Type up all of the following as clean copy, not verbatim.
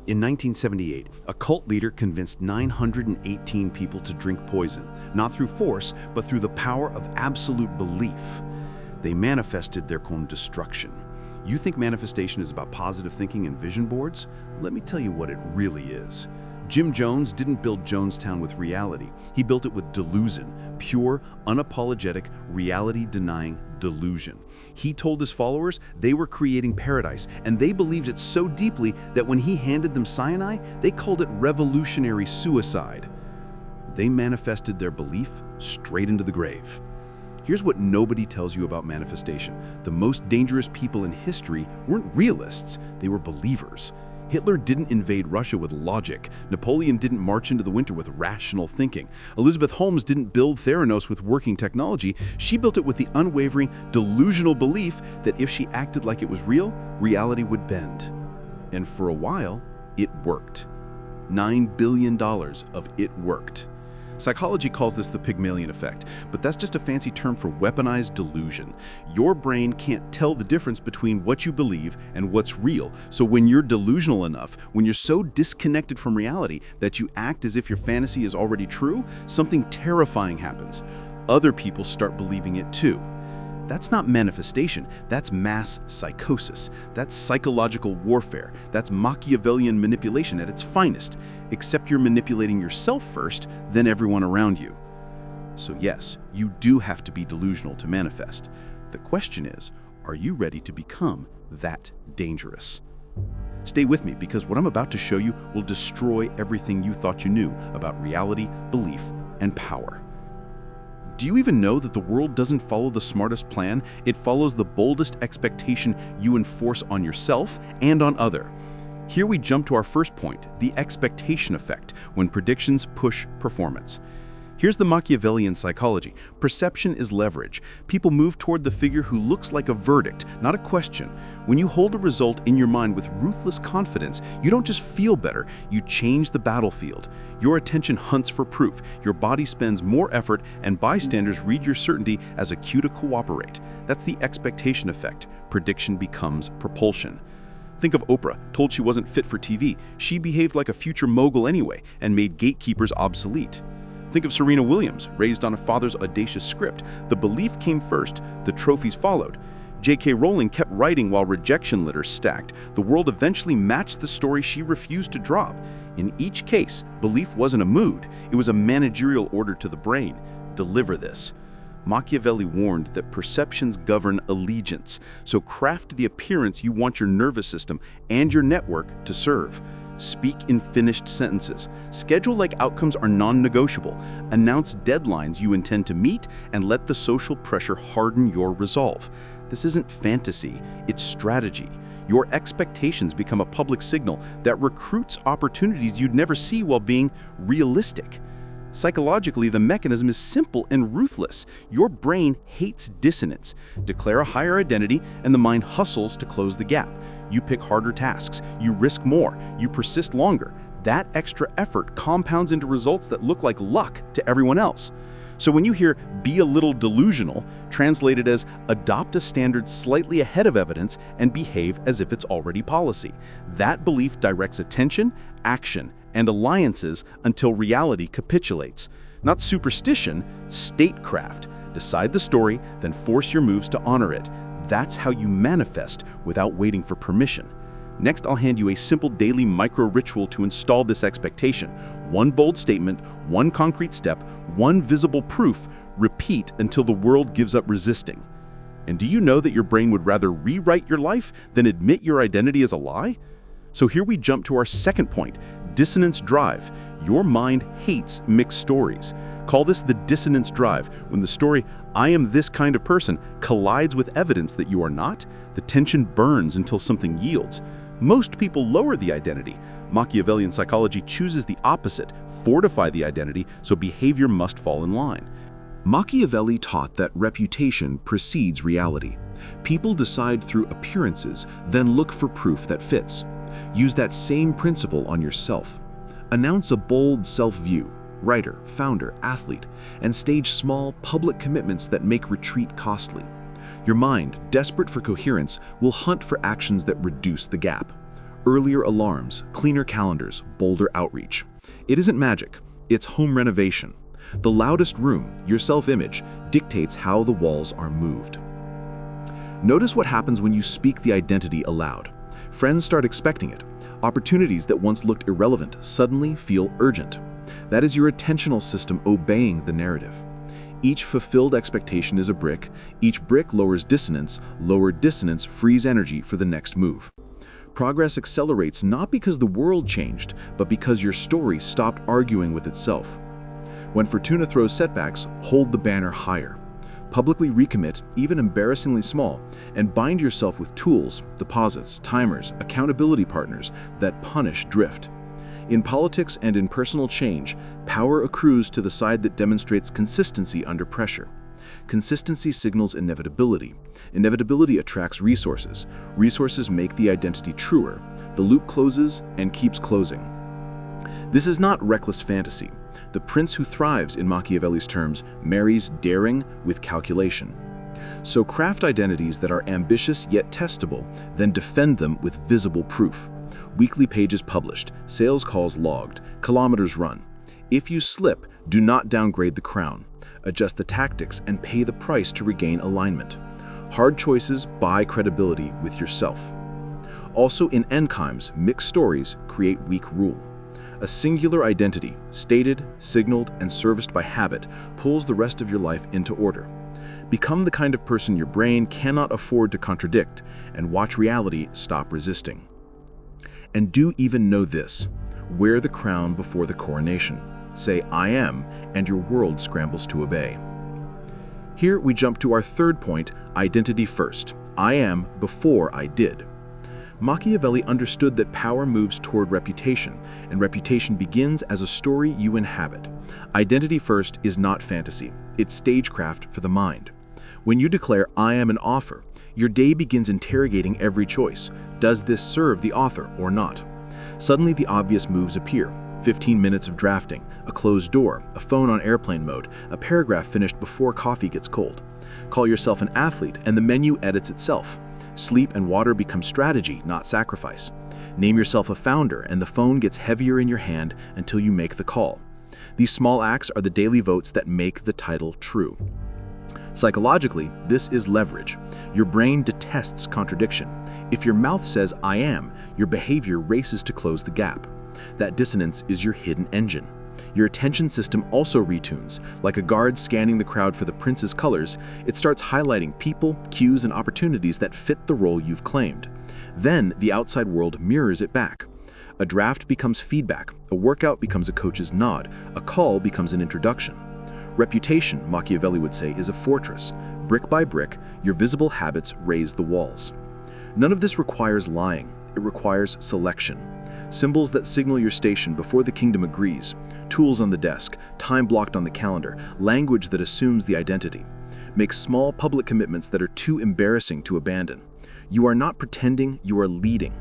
In 1978, a cult leader convinced 918 people to drink poison, not through force, but through the power of absolute belief. They manifested their own destruction. You think manifestation is about positive thinking and vision boards? Let me tell you what it really is. Jim Jones didn't build Jonestown with reality. He built it with delusion, pure, unapologetic, reality-denying delusion. He told his followers they were creating paradise, and they believed it so deeply that when he handed them cyanide, they called it revolutionary suicide. They manifested their belief straight into the grave. Here's what nobody tells you about manifestation. The most dangerous people in history weren't realists, they were believers. Hitler didn't invade Russia with logic. Napoleon didn't march into the winter with rational thinking. Elizabeth Holmes didn't build Theranos with working technology. She built it with the unwavering, delusional belief that if she acted like it was real, reality would bend. And for a while, it worked. $9 billion of it worked. Psychology calls this the Pygmalion effect, but that's just a fancy term for weaponized delusion. Your brain can't tell the difference between what you believe and what's real. So when you're delusional enough, when you're so disconnected from reality that you act as if your fantasy is already true, something terrifying happens. Other people start believing it too. That's not manifestation, that's mass psychosis. That's psychological warfare. That's Machiavellian manipulation at its finest, except you're manipulating yourself first, then everyone around you. So yes, you do have to be delusional to manifest. The question is, are you ready to become that dangerous? Stay with me, because what I'm about to show you will destroy everything you thought you knew about reality, belief, and power. Do you even know that the world doesn't follow the smartest plan? It follows the boldest expectation you enforce on yourself and on others. Here we jump to our first point, the expectation effect, when predictions push performance. Here's the Machiavellian psychology. Perception is leverage. People move toward the figure who looks like a verdict, not a question. When you hold a result in your mind with ruthless confidence, you don't just feel better, you change the battlefield. Your attention hunts for proof, your body spends more effort, and bystanders read your certainty as a cue to cooperate. That's the expectation effect. Prediction becomes propulsion. Think of Oprah, told she wasn't fit for TV. She behaved like a future mogul anyway, and made gatekeepers obsolete. Think of Serena Williams, raised on a father's audacious script. The belief came first, the trophies followed. J.K. Rowling kept writing while rejection letters stacked. The world eventually matched the story she refused to drop. In each case, belief wasn't a mood, it was a managerial order to the brain. Deliver this. Machiavelli warned that perceptions govern allegiance, so craft the appearance you want your nervous system and your network to serve. Speak in finished sentences. Schedule like outcomes are non-negotiable. Announce deadlines you intend to meet, and let the social pressure harden your resolve. This isn't fantasy, it's strategy. Your expectations become a public signal that recruits opportunities you'd never see while being realistic. Psychologically, the mechanism is simple and ruthless. Your brain hates dissonance. Declare a higher identity, and the mind hustles to close the gap. You pick harder tasks, you risk more, you persist longer. That extra effort compounds into results that look like luck to everyone else. So when you hear "be a little delusional," translated as adopt a standard slightly ahead of evidence and behave as if it's already policy, that belief directs attention, action, and alliances until reality capitulates. Not superstition, statecraft. Decide the story, then force your moves to honor it. That's how you manifest without waiting for permission. Next, I'll hand you a simple daily micro-ritual to install this expectation. One bold statement, one concrete step, one visible proof. Repeat until the world gives up resisting. And do you know that your brain would rather rewrite your life than admit your identity as a lie? So here we jump to our second point, Dissonance Drive. Your mind hates mixed stories. Call this the Dissonance Drive. When the story, "I am this kind of person," collides with evidence that you are not, the tension burns until something yields. Most people lower the identity. Machiavellian psychology chooses the opposite, fortify the identity, so behavior must fall in line. Machiavelli taught that reputation precedes reality. People decide through appearances, then look for proof that fits. Use that same principle on yourself. Announce a bold self-view, writer, founder, athlete, and stage small, public commitments that make retreat costly. Your mind, desperate for coherence, will hunt for actions that reduce the gap. Earlier alarms, cleaner calendars, bolder outreach. It isn't magic, it's home renovation. The loudest room, your self-image, dictates how the walls are moved. Notice what happens when you speak the identity aloud. Friends start expecting it. Opportunities that once looked irrelevant suddenly feel urgent. That is your attentional system obeying the narrative. Each fulfilled expectation is a brick. Each brick lowers dissonance. Lowered dissonance frees energy for the next move. Progress accelerates not because the world changed, but because your story stopped arguing with itself. When Fortuna throws setbacks, hold the banner higher. Publicly recommit, even embarrassingly small, and bind yourself with tools, deposits, timers, accountability partners that punish drift. In politics and in personal change, power accrues to the side that demonstrates consistency under pressure. Consistency signals inevitability. Inevitability attracts resources. Resources make the identity truer. The loop closes and keeps closing. This is not reckless fantasy. The prince who thrives, in Machiavelli's terms, marries daring with calculation. So craft identities that are ambitious yet testable, then defend them with visible proof. Weekly pages published, sales calls logged, kilometers run. If you slip, do not downgrade the crown. Adjust the tactics and pay the price to regain alignment. Hard choices buy credibility with yourself. Also in enchimes, mixed stories create weak rule. A singular identity, stated, signaled, and serviced by habit, pulls the rest of your life into order. Become the kind of person your brain cannot afford to contradict, and watch reality stop resisting. And do even know this: wear the crown before the coronation. Say, "I am," and your world scrambles to obey. Here we jump to our third point, identity first. I am before I did. Machiavelli understood that power moves toward reputation, and reputation begins as a story you inhabit. Identity first is not fantasy, it's stagecraft for the mind. When you declare, "I am an offer," your day begins interrogating every choice. Does this serve the author or not? Suddenly the obvious moves appear. 15 minutes of drafting, a closed door, a phone on airplane mode, a paragraph finished before coffee gets cold. Call yourself an athlete and the menu edits itself. Sleep and water become strategy, not sacrifice. Name yourself a founder and the phone gets heavier in your hand until you make the call. These small acts are the daily votes that make the title true. Psychologically, this is leverage. Your brain detests contradiction. If your mouth says, "I am," your behavior races to close the gap. That dissonance is your hidden engine. Your attention system also retunes. Like a guard scanning the crowd for the prince's colors, it starts highlighting people, cues, and opportunities that fit the role you've claimed. Then the outside world mirrors it back. A draft becomes feedback, a workout becomes a coach's nod, a call becomes an introduction. Reputation, Machiavelli would say, is a fortress. Brick by brick, your visible habits raise the walls. None of this requires lying. It requires selection. Symbols that signal your station before the kingdom agrees. Tools on the desk, time blocked on the calendar, language that assumes the identity. Make small public commitments that are too embarrassing to abandon. You are not pretending, you are leading.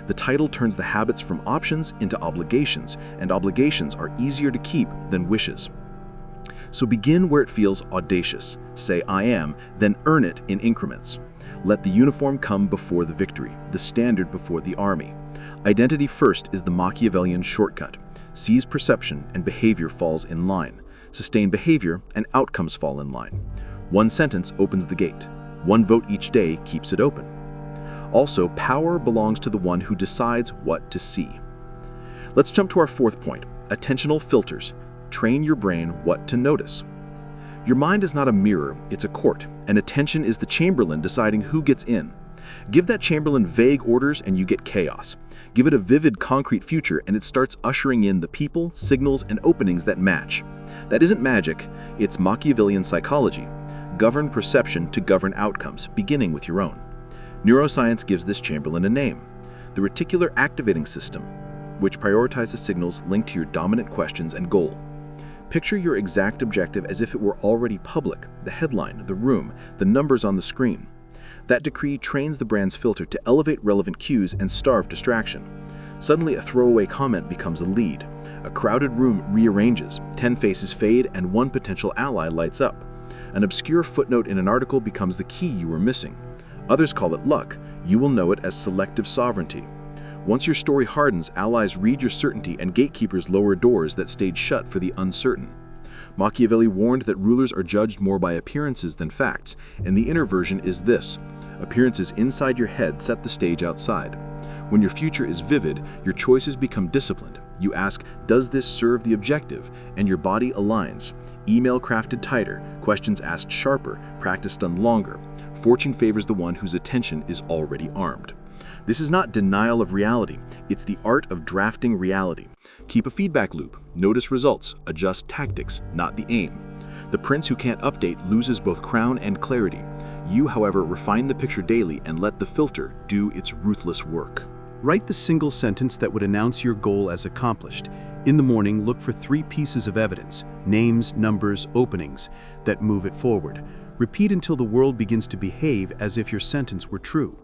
The title turns the habits from options into obligations, and obligations are easier to keep than wishes. So begin where it feels audacious. Say, "I am," then earn it in increments. Let the uniform come before the victory, the standard before the army. Identity first is the Machiavellian shortcut. Seize perception and behavior falls in line. Sustain behavior and outcomes fall in line. One sentence opens the gate. One vote each day keeps it open. Also, power belongs to the one who decides what to see. Let's jump to our fourth point, attentional filters. Train your brain what to notice. Your mind is not a mirror, it's a court, and attention is the chamberlain deciding who gets in. Give that chamberlain vague orders and you get chaos. Give it a vivid, concrete future and it starts ushering in the people, signals, and openings that match. That isn't magic, it's Machiavellian psychology. Govern perception to govern outcomes, beginning with your own. Neuroscience gives this chamberlain a name, the reticular activating system, which prioritizes signals linked to your dominant questions and goal. Picture your exact objective as if it were already public, the headline, the room, the numbers on the screen. That decree trains the brand's filter to elevate relevant cues and starve distraction. Suddenly, a throwaway comment becomes a lead. A crowded room rearranges, 10 faces fade, and one potential ally lights up. An obscure footnote in an article becomes the key you were missing. Others call it luck. You will know it as selective sovereignty. Once your story hardens, allies read your certainty and gatekeepers lower doors that stayed shut for the uncertain. Machiavelli warned that rulers are judged more by appearances than facts, and the inner version is this: appearances inside your head set the stage outside. When your future is vivid, your choices become disciplined. You ask, does this serve the objective? And your body aligns. Email crafted tighter, questions asked sharper, practice done longer. Fortune favors the one whose attention is already armed. This is not denial of reality, it's the art of drafting reality. Keep a feedback loop, notice results, adjust tactics, not the aim. The prince who can't update loses both crown and clarity. You, however, refine the picture daily and let the filter do its ruthless work. Write the single sentence that would announce your goal as accomplished. In the morning, look for 3 pieces of evidence, names, numbers, openings, that move it forward. Repeat until the world begins to behave as if your sentence were true.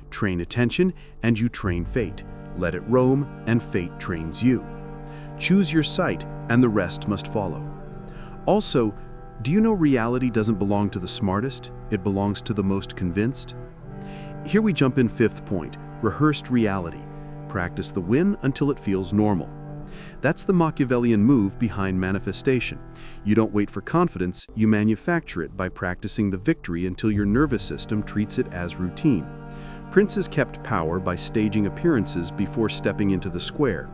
Train attention, and you train fate. Let it roam, and fate trains you. Choose your sight, and the rest must follow. Also, do you know reality doesn't belong to the smartest? It belongs to the most convinced? Here we jump in 5th point, rehearsed reality. Practice the win until it feels normal. That's the Machiavellian move behind manifestation. You don't wait for confidence, you manufacture it by practicing the victory until your nervous system treats it as routine. Princes kept power by staging appearances before stepping into the square.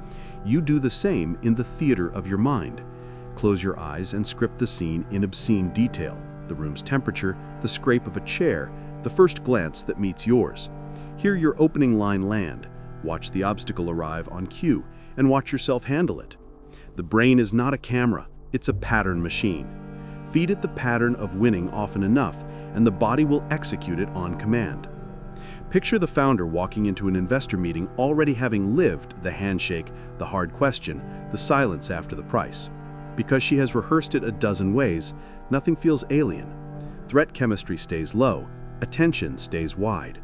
You do the same in the theater of your mind. Close your eyes and script the scene in obscene detail: the room's temperature, the scrape of a chair, the first glance that meets yours. Hear your opening line land. Watch the obstacle arrive on cue, and watch yourself handle it. The brain is not a camera, it's a pattern machine. Feed it the pattern of winning often enough, and the body will execute it on command. Picture the founder walking into an investor meeting already having lived the handshake, the hard question, the silence after the price. Because she has rehearsed it a dozen ways, nothing feels alien. Threat chemistry stays low, attention stays wide.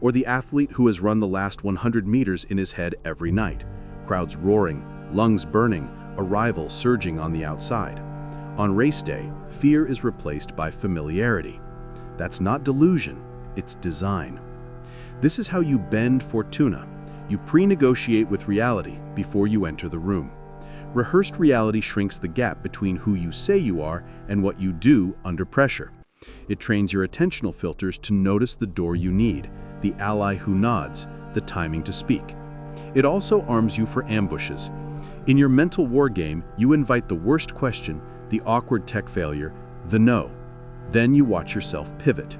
Or the athlete who has run the last 100 meters in his head every night. Crowds roaring, lungs burning, a rival surging on the outside. On race day, fear is replaced by familiarity. That's not delusion, it's design. This is how you bend fortuna. You pre-negotiate with reality before you enter the room. Rehearsed reality shrinks the gap between who you say you are and what you do under pressure. It trains your attentional filters to notice the door you need, the ally who nods, the timing to speak. It also arms you for ambushes. In your mental war game, you invite the worst question, the awkward tech failure, the no. Then you watch yourself pivot.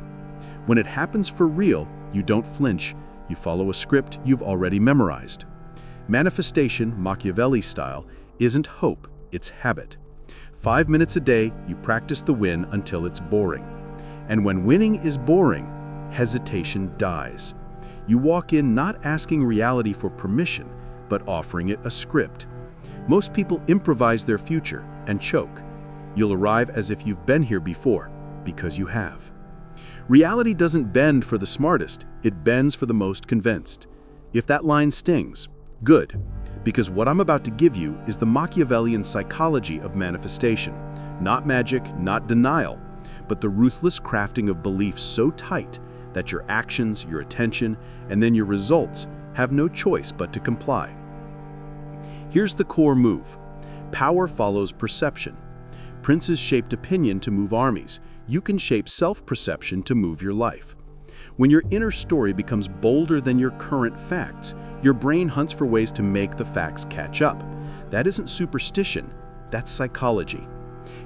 When it happens for real, you don't flinch. You follow a script you've already memorized. Manifestation, Machiavelli style, isn't hope, it's habit. 5 minutes a day, you practice the win until it's boring. And when winning is boring, hesitation dies. You walk in not asking reality for permission, but offering it a script. Most people improvise their future and choke. You'll arrive as if you've been here before, because you have. Reality doesn't bend for the smartest, it bends for the most convinced. If that line stings, good, because what I'm about to give you is the Machiavellian psychology of manifestation. Not magic, not denial, but the ruthless crafting of beliefs so tight that your actions, your attention, and then your results have no choice but to comply. Here's the core move. Power follows perception. Princes shaped opinion to move armies. You can shape self-perception to move your life. When your inner story becomes bolder than your current facts, your brain hunts for ways to make the facts catch up. That isn't superstition, that's psychology.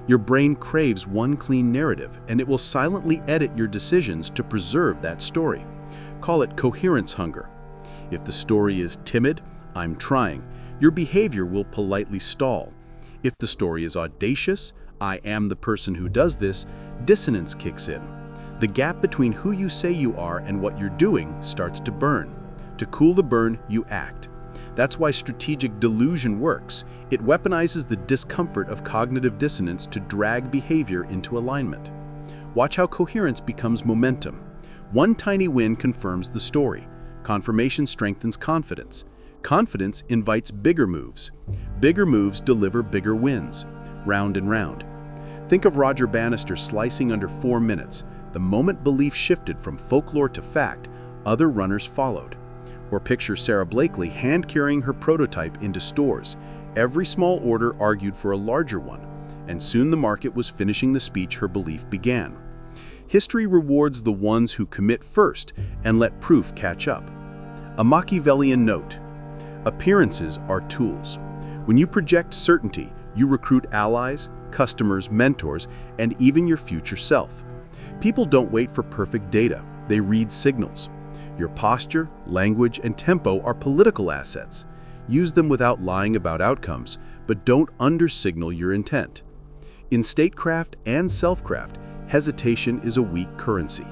Your brain craves one clean narrative, and it will silently edit your decisions to preserve that story. Call it coherence hunger. If the story is timid, I'm trying, your behavior will politely stall. If the story is audacious, I am the person who does this, dissonance kicks in. The gap between who you say you are and what you're doing starts to burn. To cool the burn, you act. That's why strategic delusion works. It weaponizes the discomfort of cognitive dissonance to drag behavior into alignment. Watch how coherence becomes momentum. One tiny win confirms the story. Confirmation strengthens confidence. Confidence invites bigger moves. Bigger moves deliver bigger wins. Round and round. Think of Roger Bannister slicing under 4 minutes. The moment belief shifted from folklore to fact, other runners followed. Or picture Sarah Blakely hand-carrying her prototype into stores. Every small order argued for a larger one, and soon the market was finishing the speech her belief began. History rewards the ones who commit first and let proof catch up. A Machiavellian note: appearances are tools. When you project certainty, you recruit allies, customers, mentors, and even your future self. People don't wait for perfect data, they read signals. Your posture, language, and tempo are political assets. Use them without lying about outcomes, but don't under-signal your intent. In statecraft and selfcraft, hesitation is a weak currency.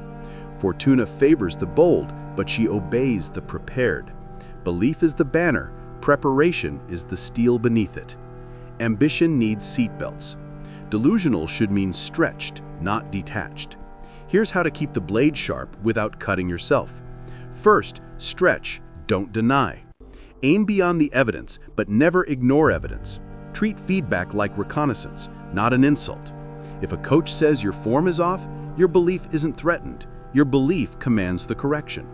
Fortuna favors the bold, but she obeys the prepared. Belief is the banner, preparation is the steel beneath it. Ambition needs seatbelts. Delusional should mean stretched, not detached. Here's how to keep the blade sharp without cutting yourself. First, stretch, don't deny. Aim beyond the evidence, but never ignore evidence. Treat feedback like reconnaissance, not an insult. If a coach says your form is off, your belief isn't threatened. Your belief commands the correction.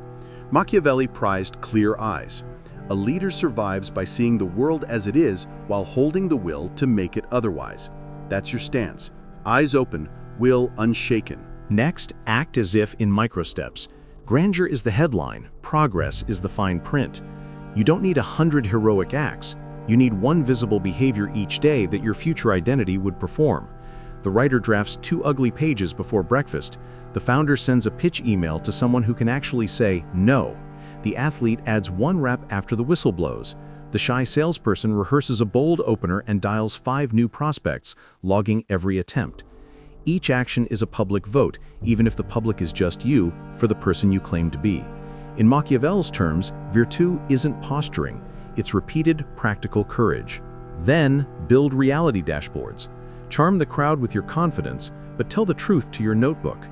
Machiavelli prized clear eyes. A leader survives by seeing the world as it is while holding the will to make it otherwise. That's your stance. Eyes open, will unshaken. Next, act as if in microsteps. Grandeur is the headline, progress is the fine print. You don't need 100 heroic acts. You need one visible behavior each day that your future identity would perform. The writer drafts 2 ugly pages before breakfast. The founder sends a pitch email to someone who can actually say no. The athlete adds 1 rep after the whistle blows. The shy salesperson rehearses a bold opener and dials 5 new prospects, logging every attempt. Each action is a public vote, even if the public is just you, for the person you claim to be. In Machiavelli's terms, virtù isn't posturing, it's repeated, practical courage. Then, build reality dashboards. Charm the crowd with your confidence, but tell the truth to your notebook.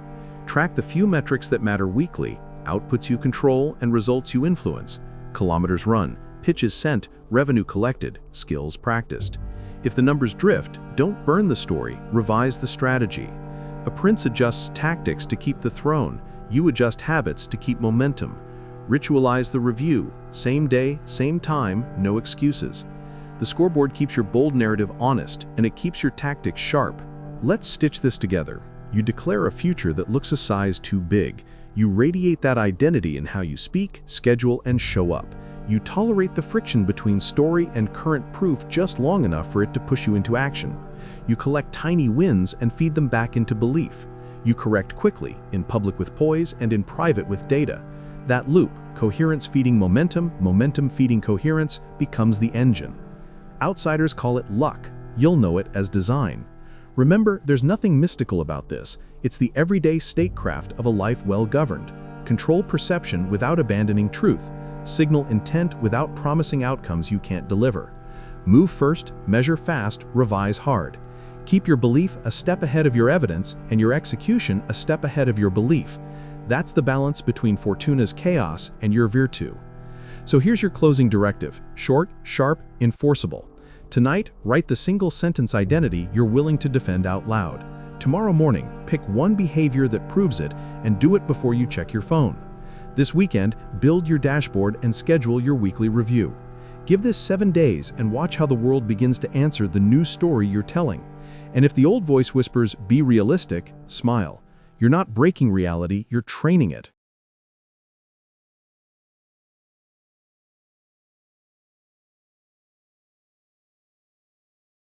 Track the few metrics that matter weekly: outputs you control and results you influence. Kilometers run, pitches sent, revenue collected, skills practiced. If the numbers drift, don't burn the story, revise the strategy. A prince adjusts tactics to keep the throne. You adjust habits to keep momentum. Ritualize the review. Same day, same time, no excuses. The scoreboard keeps your bold narrative honest, and it keeps your tactics sharp. Let's stitch this together. You declare a future that looks a size too big. You radiate that identity in how you speak, schedule, and show up. You tolerate the friction between story and current proof just long enough for it to push you into action. You collect tiny wins and feed them back into belief. You correct quickly, in public with poise and in private with data. That loop, coherence feeding momentum, momentum feeding coherence, becomes the engine. Outsiders call it luck. You'll know it as design. Remember, there's nothing mystical about this. It's the everyday statecraft of a life well governed. Control perception without abandoning truth. Signal intent without promising outcomes you can't deliver. Move first, measure fast, revise hard. Keep your belief a step ahead of your evidence and your execution a step ahead of your belief. That's the balance between Fortuna's chaos and your virtù. So here's your closing directive: short, sharp, enforceable. Tonight, write the single sentence identity you're willing to defend out loud. Tomorrow morning, pick one behavior that proves it and do it before you check your phone. This weekend, build your dashboard and schedule your weekly review. Give this 7 days and watch how the world begins to answer the new story you're telling. And if the old voice whispers, "Be realistic," smile. You're not breaking reality, you're training it.